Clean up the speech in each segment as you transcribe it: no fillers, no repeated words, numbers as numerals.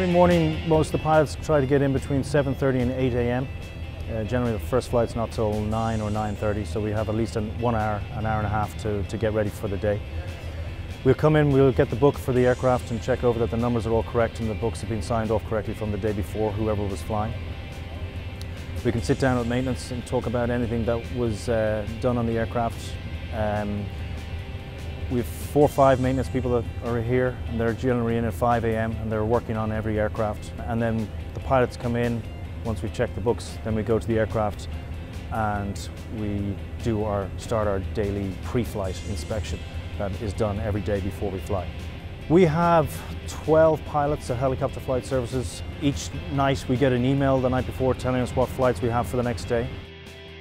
Every morning, most of the pilots try to get in between 7:30 and 8 a.m. Generally, the first flight's not till 9 or 9:30, so we have at least 1 hour, an hour and a half to get ready for the day. We'll come in, we'll get the book for the aircraft and check over that the numbers are all correct and the books have been signed off correctly from the day before, whoever was flying. We can sit down with maintenance and talk about anything that was done on the aircraft. We have 4 or 5 maintenance people that are here, and they're generally in at 5 a.m. and they're working on every aircraft. And then the pilots come in, once we've checked the books, then we go to the aircraft and we start our daily pre-flight inspection that is done every day before we fly. We have 12 pilots at Helicopter Flight Services. Each night we get an email the night before telling us what flights we have for the next day.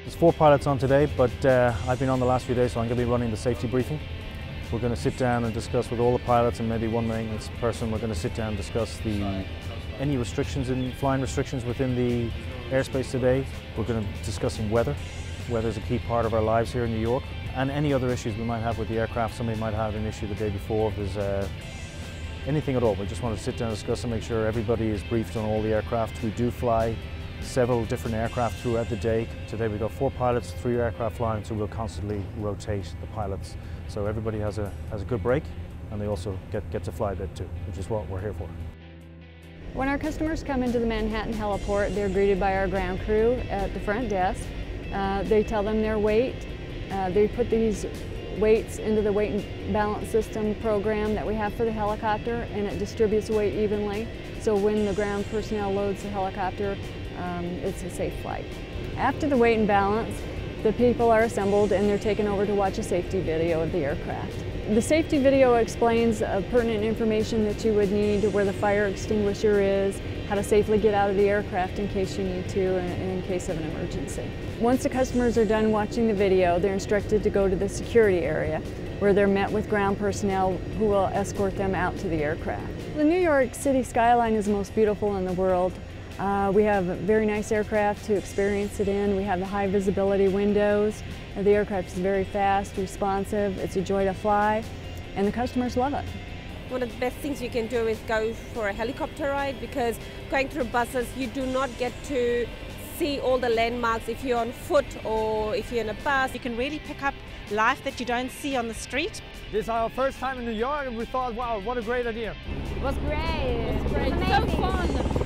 There's 4 pilots on today, but I've been on the last few days, so I'm going to be running the safety briefing. We're going to sit down and discuss with all the pilots and maybe one maintenance person. We're going to sit down and discuss any restrictions, flying restrictions within the airspace today. We're going to discuss some weather. Weather is a key part of our lives here in New York. And any other issues we might have with the aircraft. Somebody might have an issue the day before. If there's anything at all, we just want to sit down and discuss and make sure everybody is briefed on all the aircraft. We do fly several different aircraft throughout the day. Today we've got 4 pilots, 3 aircraft flying, so we'll constantly rotate the pilots. So everybody has a good break, and they also get to fly a bit too, which is what we're here for. When our customers come into the Manhattan heliport, they're greeted by our ground crew at the front desk. They tell them their weight. They put these weights into the weight and balance system program that we have for the helicopter, and it distributes weight evenly. So when the ground personnel loads the helicopter, it's a safe flight. After the weight and balance, the people are assembled and they're taken over to watch a safety video of the aircraft. The safety video explains pertinent information that you would need, where the fire extinguisher is, how to safely get out of the aircraft in case you need to, and in case of an emergency. Once the customers are done watching the video, they're instructed to go to the security area, where they're met with ground personnel who will escort them out to the aircraft. The New York City skyline is the most beautiful in the world. We have very nice aircraft to experience it in. We have the high visibility windows. The aircraft is very fast, responsive. It's a joy to fly, and the customers love it. One of the best things you can do is go for a helicopter ride, because going through buses, you do not get to see all the landmarks if you're on foot or if you're in a bus. You can really pick up life that you don't see on the street. This is our first time in New York, and we thought, wow, what a great idea. It was great. It was great. So fun.